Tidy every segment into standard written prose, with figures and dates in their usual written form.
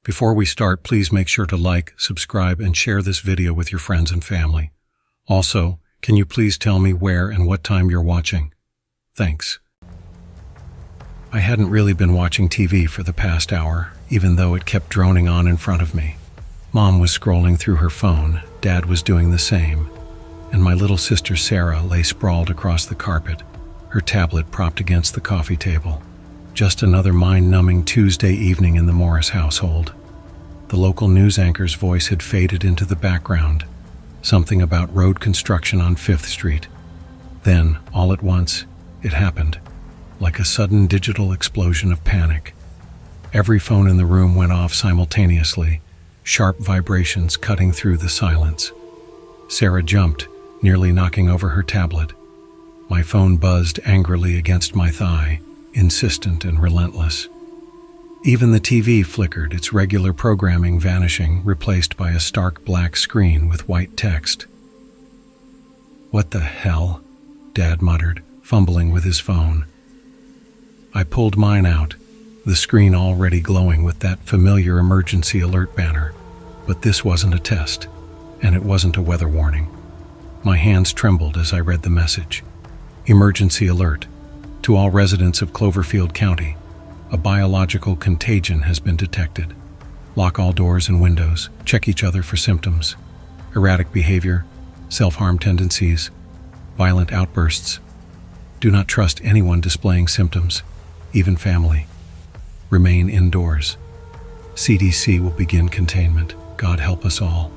Before we start, please make sure to like, subscribe, and share this video with your friends and family. Also, can you please tell me where and what time you're watching? Thanks. I hadn't really been watching TV for the past hour, even though it kept droning on in front of me. Mom was scrolling through her phone, Dad was doing the same, and my little sister Sarah lay sprawled across the carpet, her tablet propped against the coffee table. Just another mind-numbing Tuesday evening in the Morris household. The local news anchor's voice had faded into the background, something about road construction on 5th Street. Then, all at once, it happened, like a sudden digital explosion of panic. Every phone in the room went off simultaneously, sharp vibrations cutting through the silence. Sarah jumped, nearly knocking over her tablet. My phone buzzed angrily against my thigh, insistent and relentless. Even the TV flickered, its regular programming vanishing, replaced by a stark black screen with white text. "What the hell?" Dad muttered, fumbling with his phone. I pulled mine out, the screen already glowing with that familiar emergency alert banner. But this wasn't a test, and it wasn't a weather warning. My hands trembled as I read the message. Emergency alert. To all residents of Cloverfield County, a biological contagion has been detected. Lock all doors and windows. Check each other for symptoms. Erratic behavior, self-harm tendencies, violent outbursts. Do not trust anyone displaying symptoms, even family. Remain indoors. CDC will begin containment. God help us all.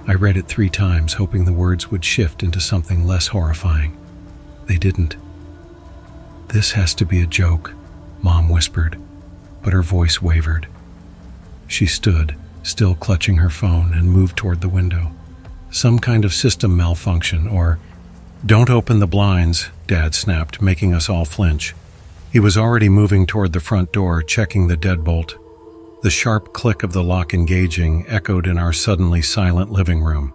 I read it 3 times, hoping the words would shift into something less horrifying. They didn't. "This has to be a joke," Mom whispered, but her voice wavered. She stood, still clutching her phone, and moved toward the window. "Some kind of system malfunction, or—" "Don't open the blinds," Dad snapped, making us all flinch. He was already moving toward the front door, checking the deadbolt. The sharp click of the lock engaging echoed in our suddenly silent living room.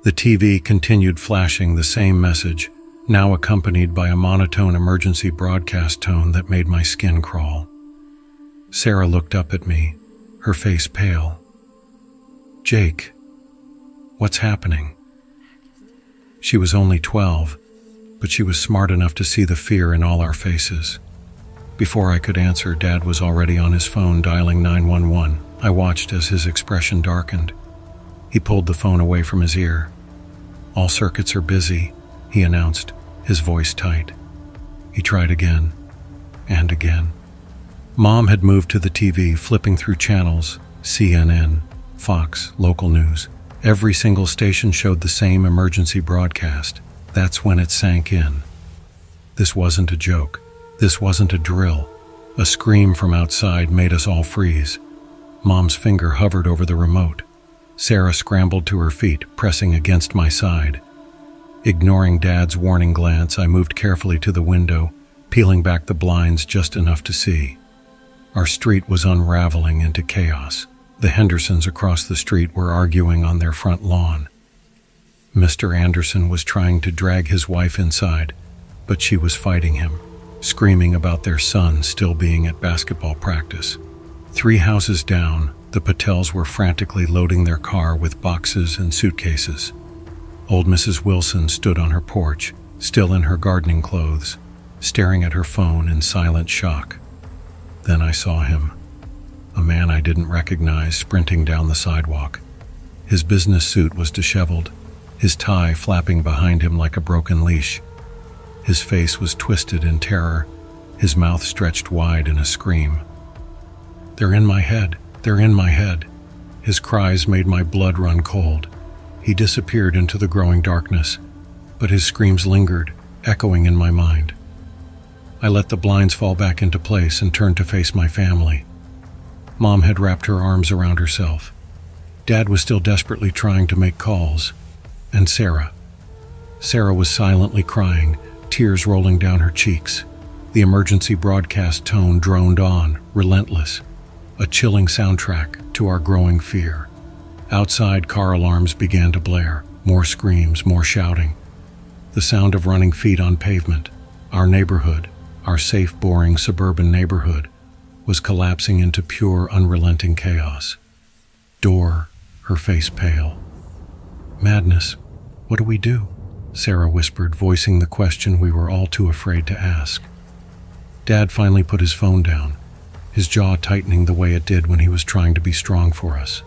The TV continued flashing the same message, now accompanied by a monotone emergency broadcast tone that made my skin crawl. Sarah looked up at me, her face pale. "Jake, what's happening?" She was only 12, but she was smart enough to see the fear in all our faces. Before I could answer, Dad was already on his phone dialing 911. I watched as his expression darkened. He pulled the phone away from his ear. "All circuits are busy," he announced, his voice tight. He tried again, and again. Mom had moved to the TV, flipping through channels, CNN, Fox, local news. Every single station showed the same emergency broadcast. That's when it sank in. This wasn't a joke. This wasn't a drill. A scream from outside made us all freeze. Mom's finger hovered over the remote. Sarah scrambled to her feet, pressing against my side. Ignoring Dad's warning glance, I moved carefully to the window, peeling back the blinds just enough to see. Our street was unraveling into chaos. The Hendersons across the street were arguing on their front lawn. Mr. Anderson was trying to drag his wife inside, but she was fighting him, screaming about their son still being at basketball practice. 3 houses down, the Patels were frantically loading their car with boxes and suitcases. Old Mrs. Wilson stood on her porch, still in her gardening clothes, staring at her phone in silent shock. Then I saw him, a man I didn't recognize, sprinting down the sidewalk. His business suit was disheveled, his tie flapping behind him like a broken leash. His face was twisted in terror, his mouth stretched wide in a scream. "They're in my head, they're in my head." His cries made my blood run cold. He disappeared into the growing darkness, but his screams lingered, echoing in my mind. I let the blinds fall back into place and turned to face my family. Mom had wrapped her arms around herself. Dad was still desperately trying to make calls. And Sarah. Sarah was silently crying, tears rolling down her cheeks. The emergency broadcast tone droned on, relentless, a chilling soundtrack to our growing fear. Outside, car alarms began to blare, more screams, more shouting. The sound of running feet on pavement. Our neighborhood, our safe, boring suburban neighborhood, was collapsing into pure, unrelenting chaos. Door, her face pale. Madness. What do we do? Sarah whispered, voicing the question we were all too afraid to ask. Dad finally put his phone down, his jaw tightening the way it did when he was trying to be strong for us.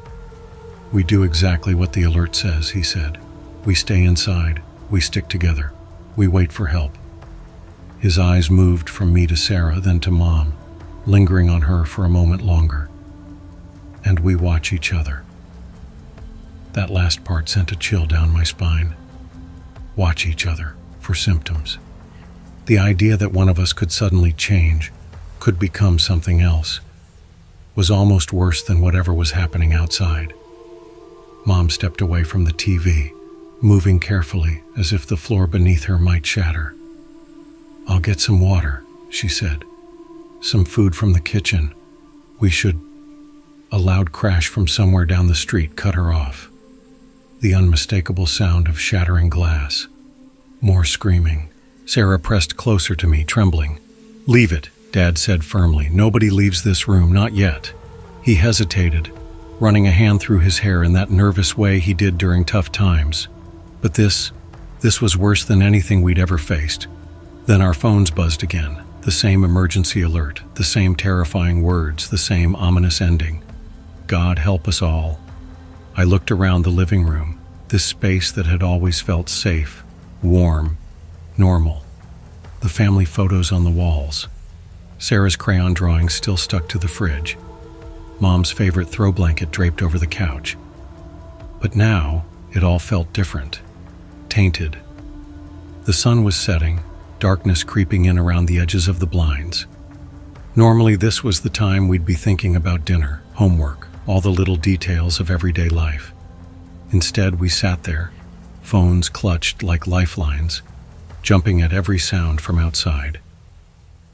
We do exactly what the alert says, he said. We stay inside, we stick together, we wait for help. His eyes moved from me to Sarah, then to Mom, lingering on her for a moment longer. And we watch each other. That last part sent a chill down my spine. Watch each other for symptoms. The idea that one of us could suddenly change, could become something else, was almost worse than whatever was happening outside. Mom stepped away from the TV, moving carefully as if the floor beneath her might shatter. I'll get some water, she said. Some food from the kitchen. We should... A loud crash from somewhere down the street cut her off. The unmistakable sound of shattering glass. More screaming. Sarah pressed closer to me, trembling. Leave it, Dad said firmly. Nobody leaves this room, not yet. He hesitated, running a hand through his hair in that nervous way he did during tough times. But this was worse than anything we'd ever faced. Then our phones buzzed again, the same emergency alert, the same terrifying words, the same ominous ending. God help us all. I looked around the living room, this space that had always felt safe, warm, normal. The family photos on the walls. Sarah's crayon drawings still stuck to the fridge. Mom's favorite throw blanket draped over the couch. But now, it all felt different. Tainted. The sun was setting, darkness creeping in around the edges of the blinds. Normally, this was the time we'd be thinking about dinner, homework, all the little details of everyday life. Instead, we sat there, phones clutched like lifelines, jumping at every sound from outside,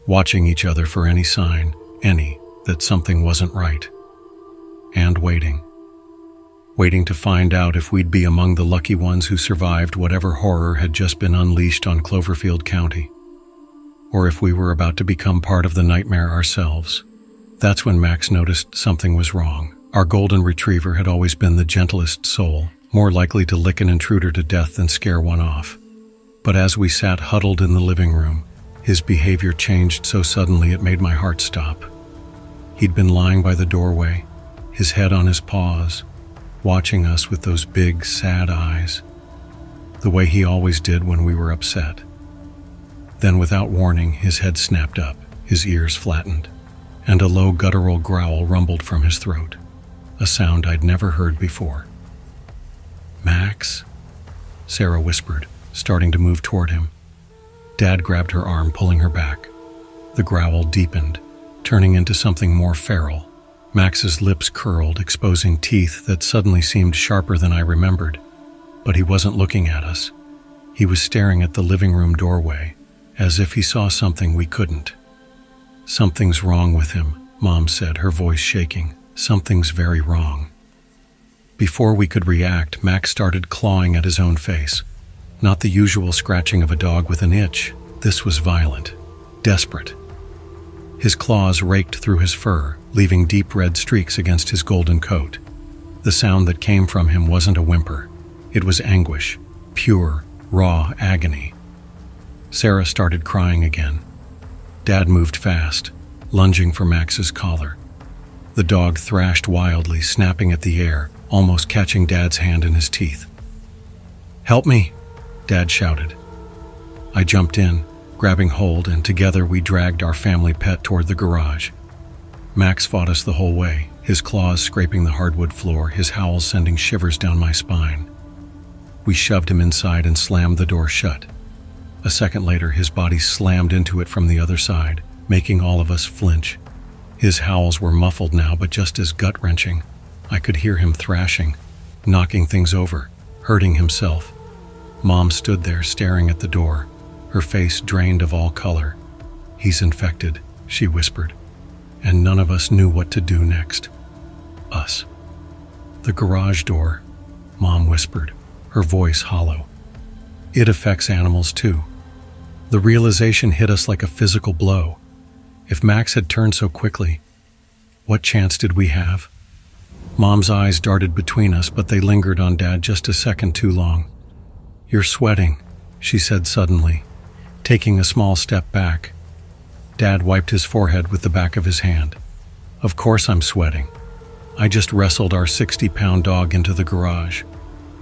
watching each other for any sign, that something wasn't right, and waiting to find out if we'd be among the lucky ones who survived whatever horror had just been unleashed on Cloverfield County, or if we were about to become part of the nightmare ourselves. That's when Max noticed something was wrong. Our golden retriever had always been the gentlest soul, more likely to lick an intruder to death than scare one off. But as we sat huddled in the living room, his behavior changed so suddenly it made my heart stop. He'd been lying by the doorway, his head on his paws, watching us with those big, sad eyes, the way he always did when we were upset. Then, without warning, his head snapped up, his ears flattened, and a low guttural growl rumbled from his throat, a sound I'd never heard before. Max? Sarah whispered, starting to move toward him. Dad grabbed her arm, pulling her back. The growl deepened, turning into something more feral. Max's lips curled, exposing teeth that suddenly seemed sharper than I remembered. But he wasn't looking at us. He was staring at the living room doorway, as if he saw something we couldn't. Something's wrong with him, Mom said, her voice shaking. Something's very wrong. Before we could react, Max started clawing at his own face. Not the usual scratching of a dog with an itch. This was violent, desperate. His claws raked through his fur, leaving deep red streaks against his golden coat. The sound that came from him wasn't a whimper. It was anguish, pure, raw agony. Sarah started crying again. Dad moved fast, lunging for Max's collar. The dog thrashed wildly, snapping at the air, almost catching Dad's hand in his teeth. "Help me!" Dad shouted. I jumped in, grabbing hold, and together we dragged our family pet toward the garage. Max fought us the whole way, his claws scraping the hardwood floor, his howls sending shivers down my spine. We shoved him inside and slammed the door shut. A second later, his body slammed into it from the other side, making all of us flinch. His howls were muffled now, but just as gut-wrenching. I could hear him thrashing, knocking things over, hurting himself. Mom stood there staring at the door, her face drained of all color. "He's infected," she whispered, and none of us knew what to do next. Us. "The garage door," Mom whispered, her voice hollow. "It affects animals too." The realization hit us like a physical blow. If Max had turned so quickly, What chance did we have? Mom's eyes darted between us, but they lingered on Dad just a second too long. "You're sweating," she said suddenly, taking a small step back. Dad wiped his forehead with the back of his hand. "Of course I'm sweating. I just wrestled our 60-pound dog into the garage."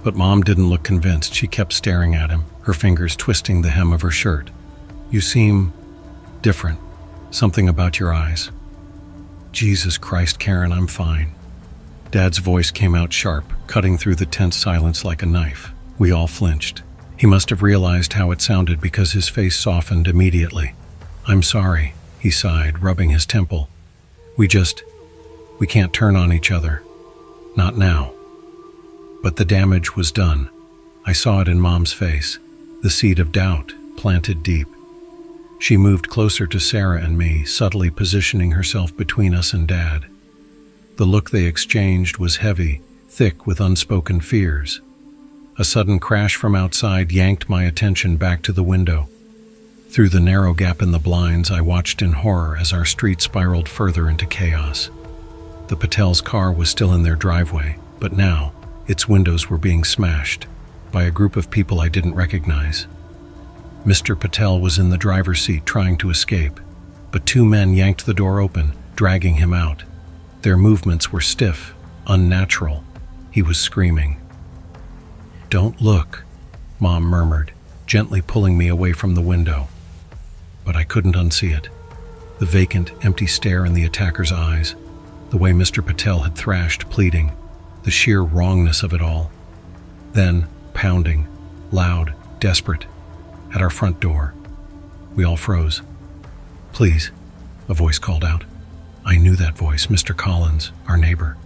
But Mom didn't look convinced. She kept staring at him, her fingers twisting the hem of her shirt. "You seem different. Something about your eyes." "Jesus Christ, Karen, I'm fine." Dad's voice came out sharp, cutting through the tense silence like a knife. We all flinched. He must have realized how it sounded because his face softened immediately. "I'm sorry," he sighed, rubbing his temple. We can't turn on each other. Not now." But the damage was done. I saw it in Mom's face, the seed of doubt planted deep. She moved closer to Sarah and me, subtly positioning herself between us and Dad. The look they exchanged was heavy, thick with unspoken fears. A sudden crash from outside yanked my attention back to the window. Through the narrow gap in the blinds, I watched in horror as our street spiraled further into chaos. The Patel's car was still in their driveway, but now its windows were being smashed by a group of people I didn't recognize. Mr. Patel was in the driver's seat trying to escape, but two men yanked the door open, dragging him out. Their movements were stiff, unnatural. He was screaming. "Don't look," Mom murmured, gently pulling me away from the window. But I couldn't unsee it. The vacant, empty stare in the attacker's eyes, the way Mr. Patel had thrashed, pleading, the sheer wrongness of it all. Then, pounding, loud, desperate, at our front door. We all froze. "Please," a voice called out. I knew that voice, Mr. Collins, our neighbor.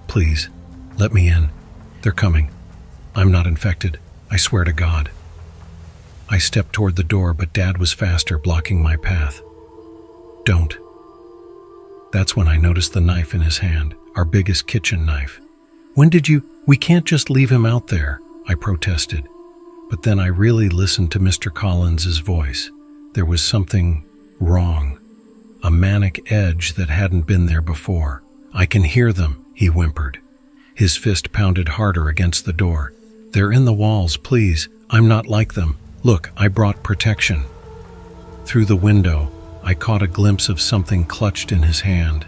"Please, let me in. They're coming. I'm not infected, I swear to God." I stepped toward the door, but Dad was faster, blocking my path. "Don't." That's when I noticed the knife in his hand, our biggest kitchen knife. "When did you— We can't just leave him out there," I protested. But then I really listened to Mr. Collins's voice. There was something wrong, a manic edge that hadn't been there before. "I can hear them," he whimpered. His fist pounded harder against the door. "They're in the walls, please. I'm not like them. Look, I brought protection." Through the window, I caught a glimpse of something clutched in his hand.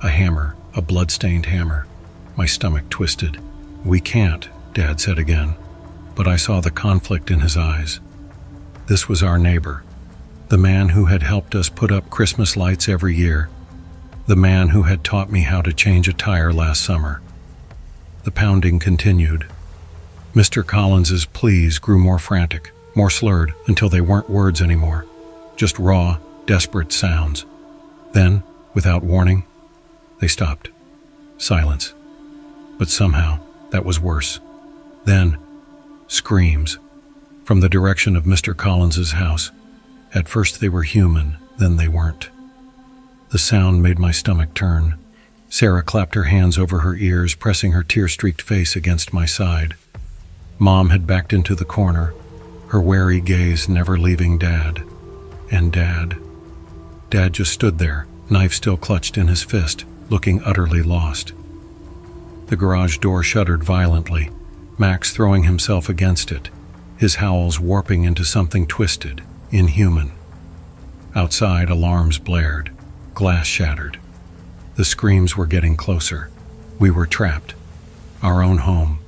A hammer, a blood-stained hammer. My stomach twisted. "We can't," Dad said again. But I saw the conflict in his eyes. This was our neighbor, the man who had helped us put up Christmas lights every year, the man who had taught me how to change a tire last summer. The pounding continued. Mr. Collins's pleas grew more frantic, more slurred, until they weren't words anymore, just raw, desperate sounds. Then, without warning, they stopped. Silence. But somehow, that was worse. Then, screams from the direction of Mr. Collins's house. At first they were human, then they weren't. The sound made my stomach turn. Sarah clapped her hands over her ears, pressing her tear-streaked face against my side. Mom had backed into the corner, her wary gaze never leaving Dad. And Dad just stood there, knife still clutched in his fist, looking utterly lost. The garage door shuddered violently, Max throwing himself against it, his howls warping into something twisted, inhuman. Outside, alarms blared, glass shattered. The screams were getting closer. We were trapped. Our own home,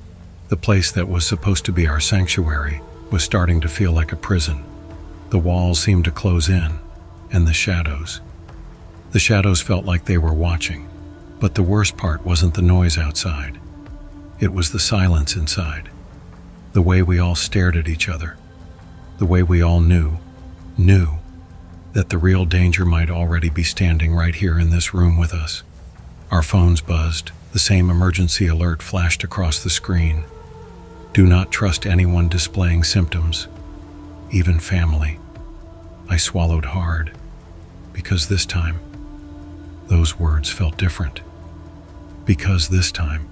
the place that was supposed to be our sanctuary, was starting to feel like a prison. The walls seemed to close in, and the shadows. The shadows felt like they were watching. But the worst part wasn't the noise outside. It was the silence inside. The way we all stared at each other. The way we all knew that the real danger might already be standing right here in this room with us. Our phones buzzed. The same emergency alert flashed across the screen. Do not trust anyone displaying symptoms, even family. I swallowed hard, because this time, those words felt different. Because this time,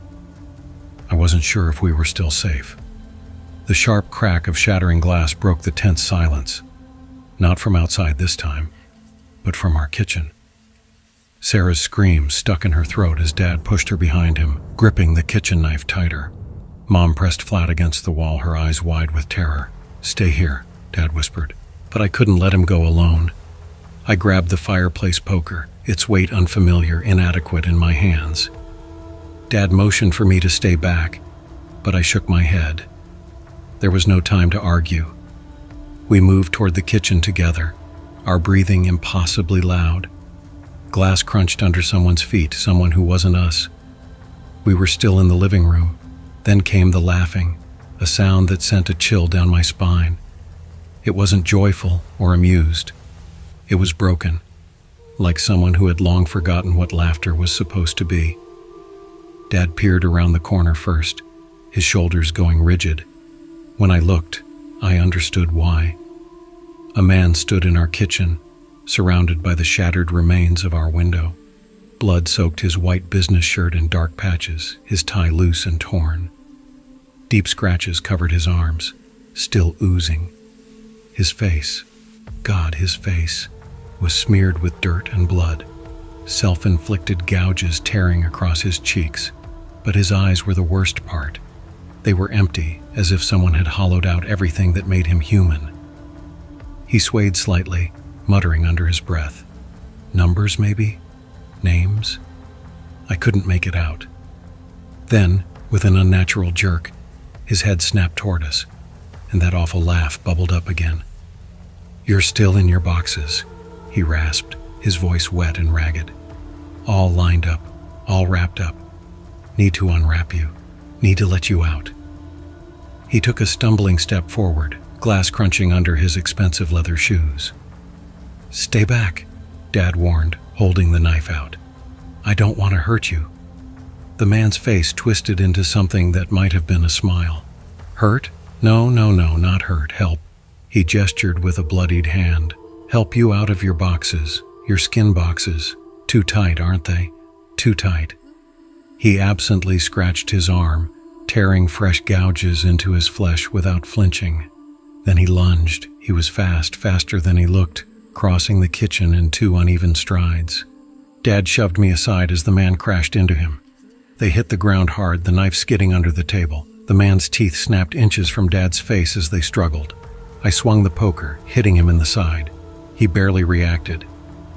I wasn't sure if we were still safe. The sharp crack of shattering glass broke the tense silence. Not from outside this time, but from our kitchen. Sarah's scream stuck in her throat as Dad pushed her behind him, gripping the kitchen knife tighter. Mom pressed flat against the wall, her eyes wide with terror. "Stay here," Dad whispered. But I couldn't let him go alone. I grabbed the fireplace poker, its weight unfamiliar, inadequate in my hands. Dad motioned for me to stay back, but I shook my head. There was no time to argue. We moved toward the kitchen together, our breathing impossibly loud. Glass crunched under someone's feet, someone who wasn't us. We were still in the living room. Then came the laughing, a sound that sent a chill down my spine. It wasn't joyful or amused. It was broken, like someone who had long forgotten what laughter was supposed to be. Dad peered around the corner first, his shoulders going rigid. When I looked, I understood why. A man stood in our kitchen, surrounded by the shattered remains of our window. Blood soaked his white business shirt in dark patches, his tie loose and torn. Deep scratches covered his arms, still oozing. His face, God, his face, was smeared with dirt and blood, self-inflicted gouges tearing across his cheeks. But his eyes were the worst part. They were empty, as if someone had hollowed out everything that made him human. He swayed slightly, muttering under his breath. Numbers, maybe? Names? I couldn't make it out. Then, with an unnatural jerk, his head snapped toward us, and that awful laugh bubbled up again. "You're still in your boxes," he rasped, his voice wet and ragged. "All lined up, all wrapped up. Need to unwrap you. Need to let you out." He took a stumbling step forward, glass crunching under his expensive leather shoes. "Stay back," Dad warned, holding the knife out. "I don't want to hurt you." The man's face twisted into something that might have been a smile. "Hurt? No, not hurt. Help." He gestured with a bloodied hand. "Help you out of your boxes, your skin boxes. Too tight, aren't they? Too tight." He absently scratched his arm, tearing fresh gouges into his flesh without flinching. Then he lunged. He was fast, faster than he looked, crossing the kitchen in 2 uneven strides. Dad shoved me aside as the man crashed into him. They hit the ground hard, the knife skidding under the table. The man's teeth snapped inches from Dad's face as they struggled. I swung the poker, hitting him in the side. He barely reacted.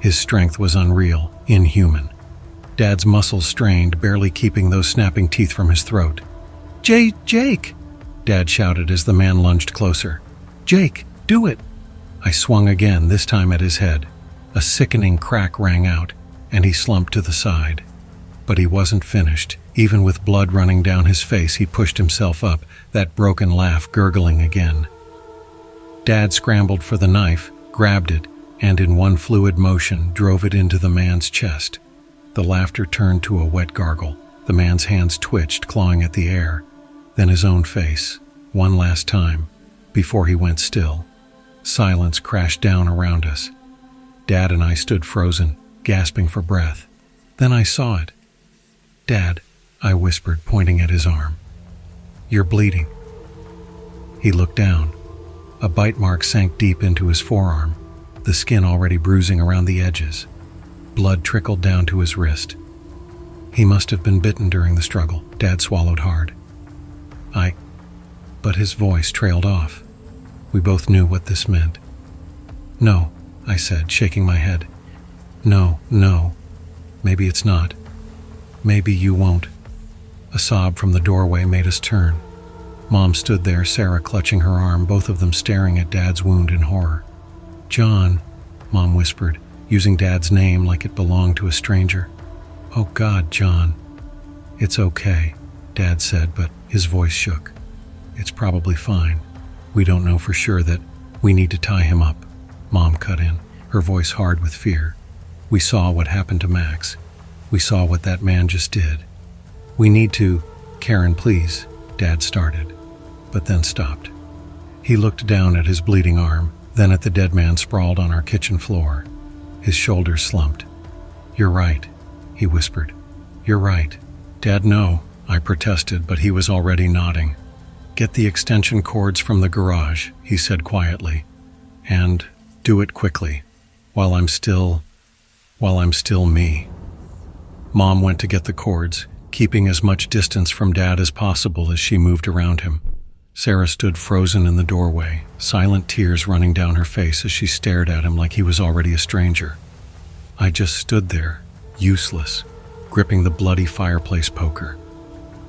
His strength was unreal, inhuman. Dad's muscles strained, barely keeping those snapping teeth from his throat. Jake!" Dad shouted as the man lunged closer. "Jake, do it!" I swung again, this time at his head. A sickening crack rang out, and he slumped to the side. But he wasn't finished. Even with blood running down his face, he pushed himself up, that broken laugh gurgling again. Dad scrambled for the knife, grabbed it, and in one fluid motion drove it into the man's chest. The laughter turned to a wet gargle. The man's hands twitched, clawing at the air. Then his own face, one last time, before he went still. Silence crashed down around us. Dad and I stood frozen, gasping for breath. Then I saw it. "Dad," I whispered, pointing at his arm. "You're bleeding." He looked down. A bite mark sank deep into his forearm, the skin already bruising around the edges. Blood trickled down to his wrist. He must have been bitten during the struggle. Dad swallowed hard. But his voice trailed off. We both knew what this meant. "No," I said, shaking my head. No. Maybe it's not. Maybe you won't." A sob from the doorway made us turn. Mom stood there, Sarah clutching her arm, both of them staring at Dad's wound in horror. "John," Mom whispered, using Dad's name like it belonged to a stranger. "Oh God, John." "It's okay," Dad said, but his voice shook. "It's probably fine. We don't know for sure that we need to tie him up." Mom cut in, her voice hard with fear. "We saw what happened to Max. We saw what that man just did. We need to—" "Karen, please," Dad started, but then stopped. He looked down at his bleeding arm, then at the dead man sprawled on our kitchen floor. His shoulders slumped. "You're right," he whispered. "You're right." "Dad, no," I protested, but he was already nodding. "Get the extension cords from the garage," he said quietly. "And do it quickly, while I'm still me." Mom went to get the cords, keeping as much distance from Dad as possible as she moved around him. Sarah stood frozen in the doorway, silent tears running down her face as she stared at him like he was already a stranger. I just stood there, useless, gripping the bloody fireplace poker.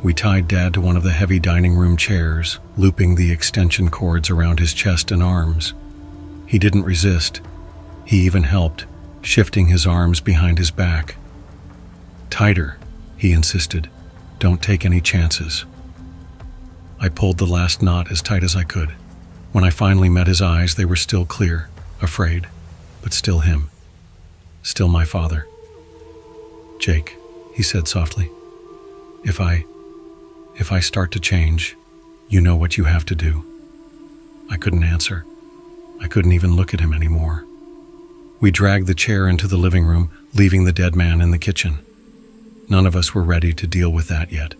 We tied Dad to one of the heavy dining room chairs, looping the extension cords around his chest and arms. He didn't resist. He even helped, shifting his arms behind his back. "Tighter," he insisted. "Don't take any chances." I pulled the last knot as tight as I could. When I finally met his eyes, they were still clear, afraid, but still him. Still my father. "Jake," he said softly, If I start to change, you know what you have to do." I couldn't answer. I couldn't even look at him anymore. We dragged the chair into the living room, leaving the dead man in the kitchen. None of us were ready to deal with that yet.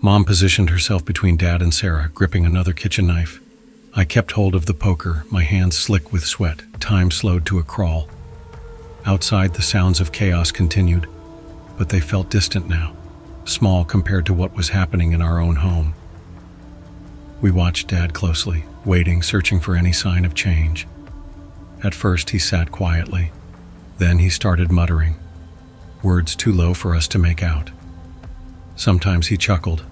Mom positioned herself between Dad and Sarah, gripping another kitchen knife. I kept hold of the poker, my hands slick with sweat, time slowed to a crawl. Outside, the sounds of chaos continued, but they felt distant now, small compared to what was happening in our own home. We watched Dad closely, waiting, searching for any sign of change. At first, he sat quietly. Then he started muttering, words too low for us to make out. Sometimes he chuckled,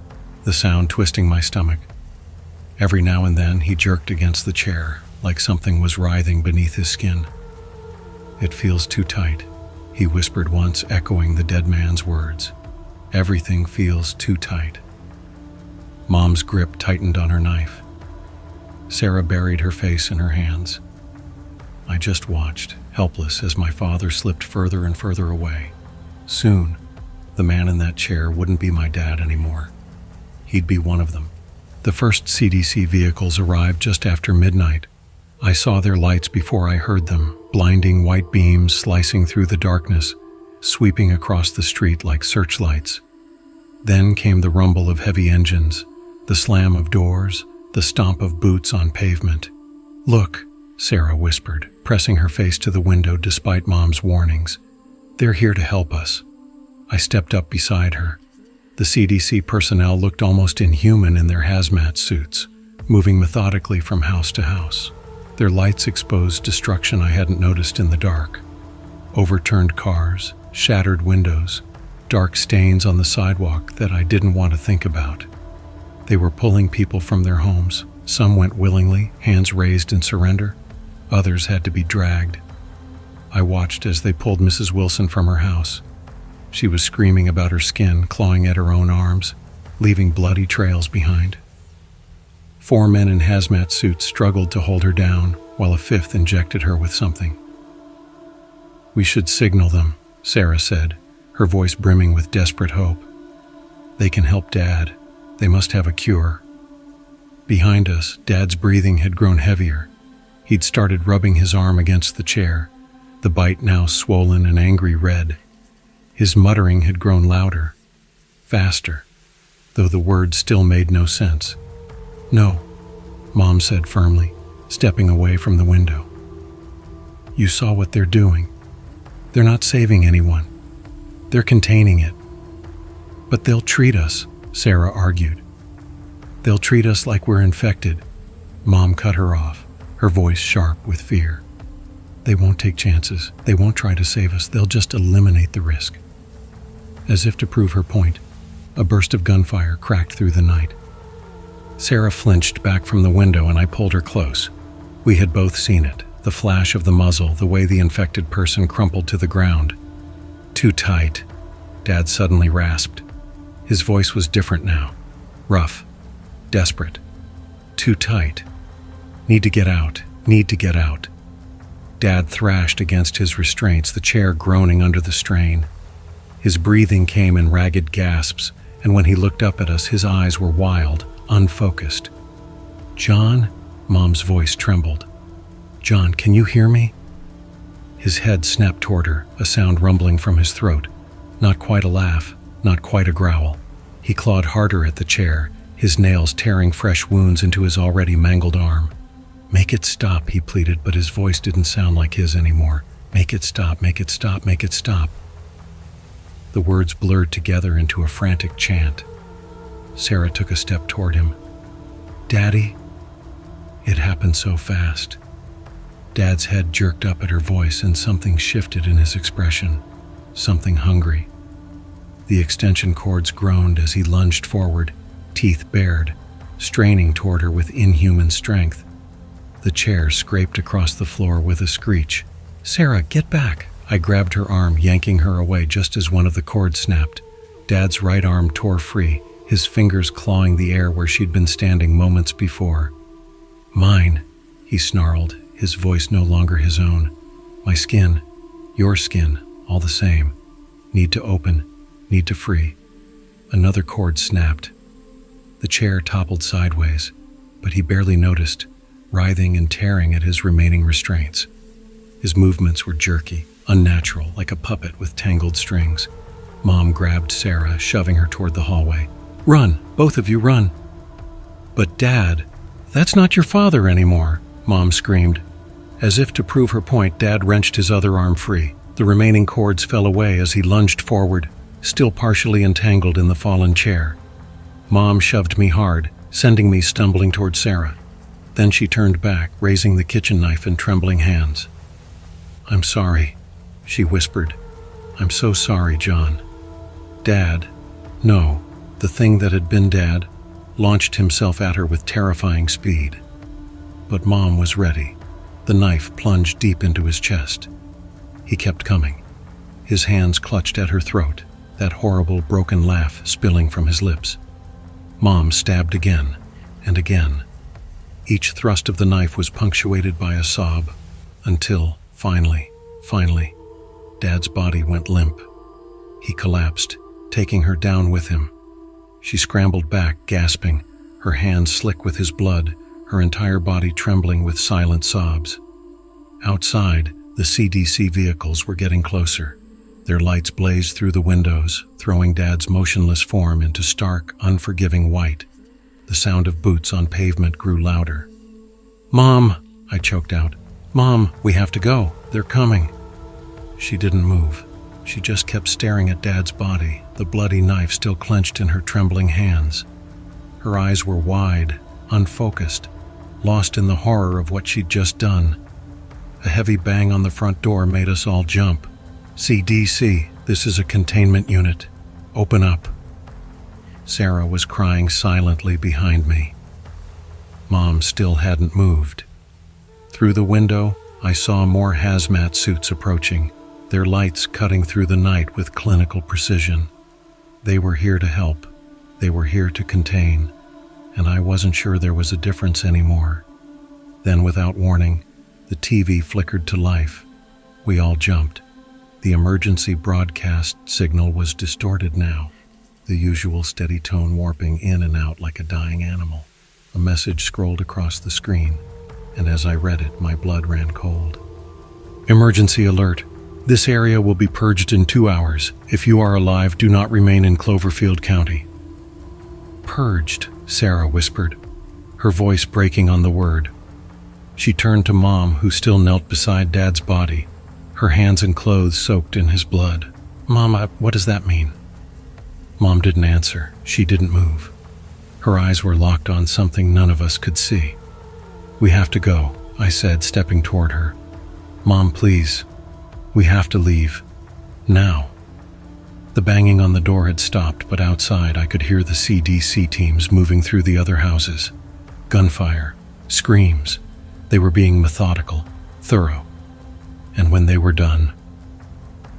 the sound twisting my stomach. Every now and then, he jerked against the chair, like something was writhing beneath his skin. "It feels too tight," he whispered once, echoing the dead man's words. "Everything feels too tight." Mom's grip tightened on her knife. Sarah buried her face in her hands. I just watched, helpless, as my father slipped further and further away. Soon, the man in that chair wouldn't be my dad anymore. He'd be one of them. The first CDC vehicles arrived just after midnight. I saw their lights before I heard them, blinding white beams slicing through the darkness, sweeping across the street like searchlights. Then came the rumble of heavy engines, the slam of doors, the stomp of boots on pavement. "Look," Sarah whispered, pressing her face to the window despite Mom's warnings. "They're here to help us." I stepped up beside her. The CDC personnel looked almost inhuman in their hazmat suits, moving methodically from house to house. Their lights exposed destruction I hadn't noticed in the dark. Overturned cars, shattered windows, dark stains on the sidewalk that I didn't want to think about. They were pulling people from their homes. Some went willingly, hands raised in surrender. Others had to be dragged. I watched as they pulled Mrs. Wilson from her house. She was screaming about her skin, clawing at her own arms, leaving bloody trails behind. 4 men in hazmat suits struggled to hold her down, while a 5th injected her with something. "We should signal them," Sarah said, her voice brimming with desperate hope. "They can help Dad. They must have a cure." Behind us, Dad's breathing had grown heavier. He'd started rubbing his arm against the chair, the bite now swollen and angry red. His muttering had grown louder, faster, though the words still made no sense. "No," Mom said firmly, stepping away from the window. "You saw what they're doing. They're not saving anyone. They're containing it." "But they'll treat us," Sarah argued. "They'll treat us like we're infected." Mom cut her off, her voice sharp with fear. "They won't take chances. They won't try to save us. They'll just eliminate the risk." As if to prove her point, a burst of gunfire cracked through the night. Sarah flinched back from the window and I pulled her close. We had both seen it, the flash of the muzzle, the way the infected person crumpled to the ground. "Too tight," Dad suddenly rasped. His voice was different now, rough, desperate. "Too tight. Need to get out. Need to get out." Dad thrashed against his restraints, the chair groaning under the strain. His breathing came in ragged gasps, and when he looked up at us, his eyes were wild, unfocused. "John?" Mom's voice trembled. "John, can you hear me?" His head snapped toward her, a sound rumbling from his throat. Not quite a laugh, not quite a growl. He clawed harder at the chair, his nails tearing fresh wounds into his already mangled arm. "Make it stop," he pleaded, but his voice didn't sound like his anymore. "Make it stop, make it stop, make it stop." The words blurred together into a frantic chant. Sarah took a step toward him. "Daddy?" It happened so fast. Dad's head jerked up at her voice and something shifted in his expression. Something hungry. The extension cords groaned as he lunged forward, teeth bared, straining toward her with inhuman strength. The chair scraped across the floor with a screech. "Sarah, get back!" I grabbed her arm, yanking her away just as one of the cords snapped. Dad's right arm tore free, his fingers clawing the air where she'd been standing moments before. "Mine," he snarled, his voice no longer his own. "My skin, your skin, all the same. Need to open, need to free." Another cord snapped. The chair toppled sideways, but he barely noticed, writhing and tearing at his remaining restraints. His movements were jerky, unnatural, like a puppet with tangled strings. Mom grabbed Sarah, shoving her toward the hallway. "Run, both of you run." "But Dad, that's not your father anymore," Mom screamed. As if to prove her point, Dad wrenched his other arm free. The remaining cords fell away as he lunged forward, still partially entangled in the fallen chair. Mom shoved me hard, sending me stumbling toward Sarah. Then she turned back, raising the kitchen knife in trembling hands. "I'm sorry," she whispered. "I'm so sorry, John." Dad, no, the thing that had been Dad, launched himself at her with terrifying speed. But Mom was ready. The knife plunged deep into his chest. He kept coming. His hands clutched at her throat, that horrible broken laugh spilling from his lips. Mom stabbed again and again. Each thrust of the knife was punctuated by a sob, until, finally, Dad's body went limp. He collapsed, taking her down with him. She scrambled back, gasping, her hands slick with his blood, her entire body trembling with silent sobs. Outside, the CDC vehicles were getting closer. Their lights blazed through the windows, throwing Dad's motionless form into stark, unforgiving white. The sound of boots on pavement grew louder. "Mom," I choked out. "Mom, we have to go. They're coming." She didn't move. She just kept staring at Dad's body, the bloody knife still clenched in her trembling hands. Her eyes were wide, unfocused, lost in the horror of what she'd just done. A heavy bang on the front door made us all jump. "CDC, this is a containment unit. Open up." Sarah was crying silently behind me. Mom still hadn't moved. Through the window, I saw more hazmat suits approaching, their lights cutting through the night with clinical precision. They were here to help. They were here to contain, and I wasn't sure there was a difference anymore. Then, without warning, the TV flickered to life. We all jumped. The emergency broadcast signal was distorted now, the usual steady tone warping in and out like a dying animal. A message scrolled across the screen, and as I read it, my blood ran cold. "Emergency alert. This area will be purged in 2 hours. If you are alive, do not remain in Cloverfield County." "Purged," Sarah whispered, her voice breaking on the word. She turned to Mom, who still knelt beside Dad's body, her hands and clothes soaked in his blood. "Mom, what does that mean?" Mom didn't answer. She didn't move. Her eyes were locked on something none of us could see. "We have to go," I said, stepping toward her. "Mom, please. We have to leave. Now." The banging on the door had stopped, but outside I could hear the CDC teams moving through the other houses. Gunfire, screams. They were being methodical, thorough. And when they were done,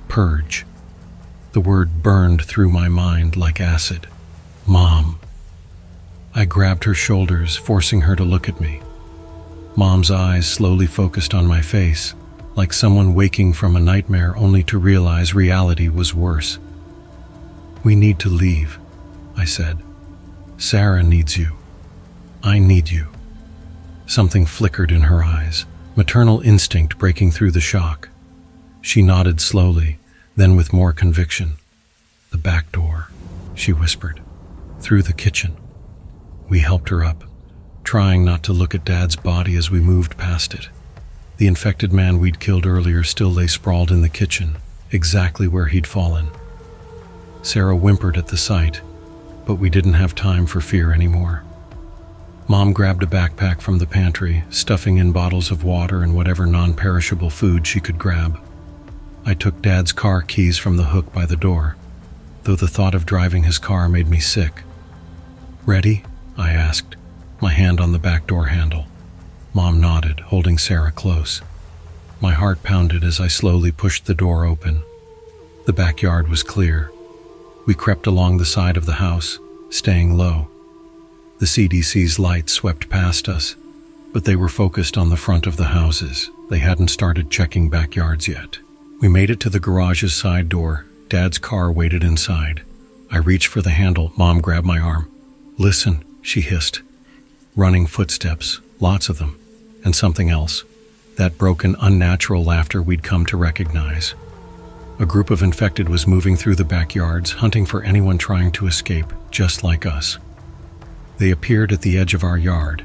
purge. The word burned through my mind like acid. "Mom." I grabbed her shoulders, forcing her to look at me. Mom's eyes slowly focused on my face, like someone waking from a nightmare only to realize reality was worse. "We need to leave," I said. "Sarah needs you. I need you." Something flickered in her eyes, maternal instinct breaking through the shock. She nodded slowly, then with more conviction. "The back door," she whispered. "Through the kitchen." We helped her up, trying not to look at Dad's body as we moved past it. The infected man we'd killed earlier still lay sprawled in the kitchen, exactly where he'd fallen. Sarah whimpered at the sight, but we didn't have time for fear anymore. Mom grabbed a backpack from the pantry, stuffing in bottles of water and whatever non-perishable food she could grab. I took Dad's car keys from the hook by the door, though the thought of driving his car made me sick. "Ready?" I asked, my hand on the back door handle. Mom nodded, holding Sarah close. My heart pounded as I slowly pushed the door open. The backyard was clear. We crept along the side of the house, staying low. The CDC's lights swept past us, but they were focused on the front of the houses. They hadn't started checking backyards yet. We made it to the garage's side door. Dad's car waited inside. I reached for the handle. Mom grabbed my arm. "Listen," she hissed. Running footsteps, lots of them, and something else. That broken, unnatural laughter we'd come to recognize. A group of infected was moving through the backyards, hunting for anyone trying to escape, just like us. They appeared at the edge of our yard.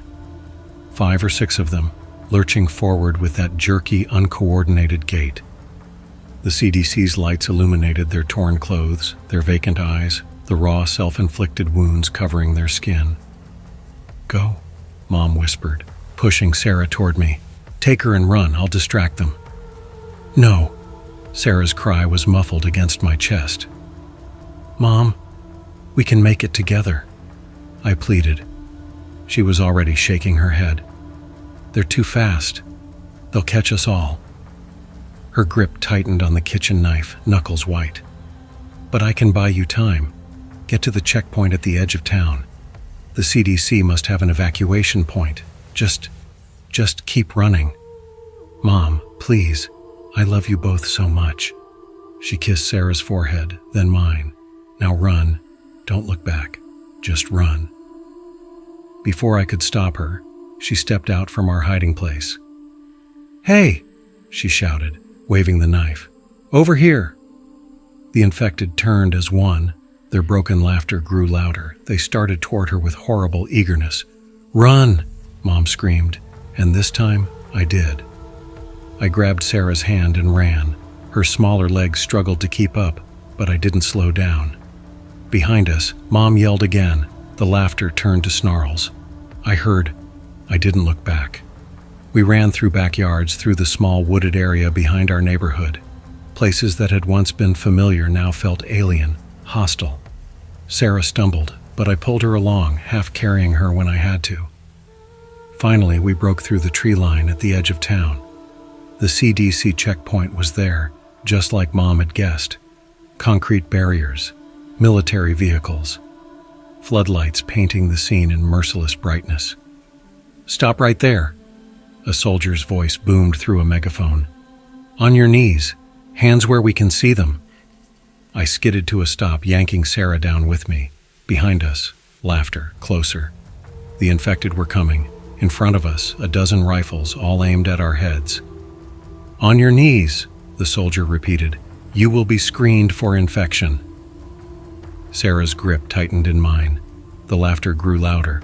5 or 6 of them, lurching forward with that jerky, uncoordinated gait. The CDC's lights illuminated their torn clothes, their vacant eyes, the raw, self-inflicted wounds covering their skin. "Go," Mom whispered, pushing Sarah toward me. "Take her and run, I'll distract them." "No." Sarah's cry was muffled against my chest. "Mom, we can make it together," I pleaded. She was already shaking her head. "They're too fast. They'll catch us all." Her grip tightened on the kitchen knife, knuckles white. "But I can buy you time. Get to the checkpoint at the edge of town. The CDC must have an evacuation point. Just keep running. Mom, please. I love you both so much." She kissed Sarah's forehead, then mine. "Now run. Don't look back. Just run." Before I could stop her, she stepped out from our hiding place. "Hey!" she shouted, waving the knife. "Over here!" The infected turned as one. Their broken laughter grew louder. They started toward her with horrible eagerness. "Run!" Mom screamed, and this time I did. I grabbed Sarah's hand and ran. Her smaller legs struggled to keep up, but I didn't slow down. Behind us, Mom yelled again. The laughter turned to snarls. I heard. I didn't look back. We ran through backyards, through the small wooded area behind our neighborhood. Places that had once been familiar now felt alien, hostile. Sarah stumbled, but I pulled her along, half carrying her when I had to. Finally, we broke through the tree line at the edge of town. The CDC checkpoint was there, just like Mom had guessed. Concrete barriers, military vehicles, floodlights painting the scene in merciless brightness. "Stop right there," a soldier's voice boomed through a megaphone. "On your knees, hands where we can see them." I skidded to a stop, yanking Sarah down with me. Behind us, laughter, closer. The infected were coming. In front of us, a dozen rifles, all aimed at our heads. "On your knees," the soldier repeated. "You will be screened for infection." Sarah's grip tightened in mine. The laughter grew louder.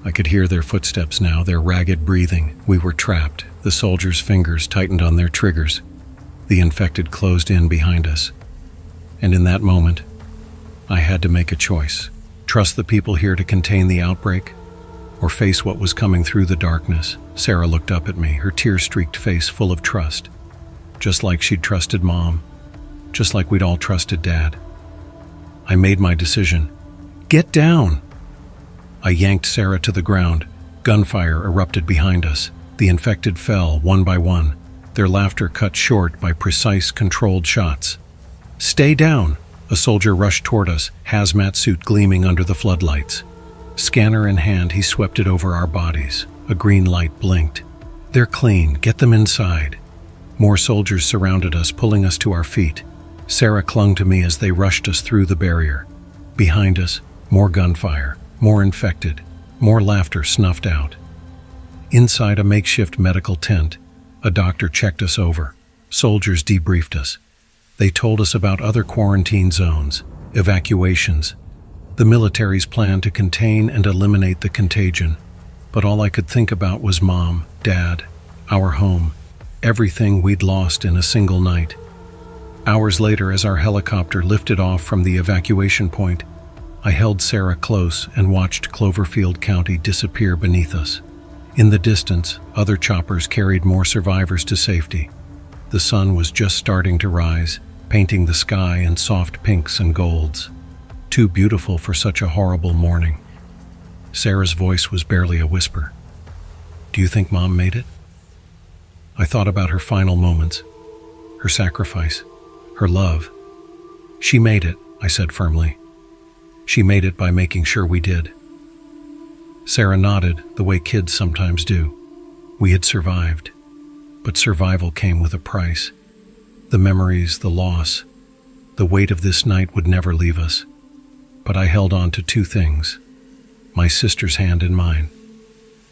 I could hear their footsteps now, their ragged breathing. We were trapped. The soldiers' fingers tightened on their triggers. The infected closed in behind us. And in that moment, I had to make a choice. Trust the people here to contain the outbreak, or face what was coming through the darkness. Sarah looked up at me, her tear-streaked face full of trust. Just like she'd trusted Mom. Just like we'd all trusted Dad. I made my decision. "Get down!" I yanked Sarah to the ground. Gunfire erupted behind us. The infected fell, one by one, their laughter cut short by precise, controlled shots. "Stay down!" A soldier rushed toward us, hazmat suit gleaming under the floodlights. Scanner in hand, he swept it over our bodies. A green light blinked. "They're clean. Get them inside." More soldiers surrounded us, pulling us to our feet. Sarah clung to me as they rushed us through the barrier. Behind us, more gunfire, more infected, more laughter snuffed out. Inside a makeshift medical tent, a doctor checked us over. Soldiers debriefed us. They told us about other quarantine zones, evacuations, the military's plan to contain and eliminate the contagion. But all I could think about was Mom, Dad, our home, everything we'd lost in a single night. Hours later, as our helicopter lifted off from the evacuation point, I held Sarah close and watched Cloverfield County disappear beneath us. In the distance, other choppers carried more survivors to safety. The sun was just starting to rise, painting the sky in soft pinks and golds. Too beautiful for such a horrible morning. Sarah's voice was barely a whisper. "Do you think Mom made it?" I thought about her final moments, her sacrifice, her love. "She made it," I said firmly. "She made it by making sure we did." Sarah nodded the way kids sometimes do. We had survived, but survival came with a price. The memories, the loss, the weight of this night would never leave us. But I held on to two things: my sister's hand in mine,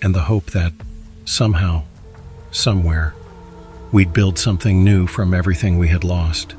and the hope that, somehow, somewhere, we'd build something new from everything we had lost.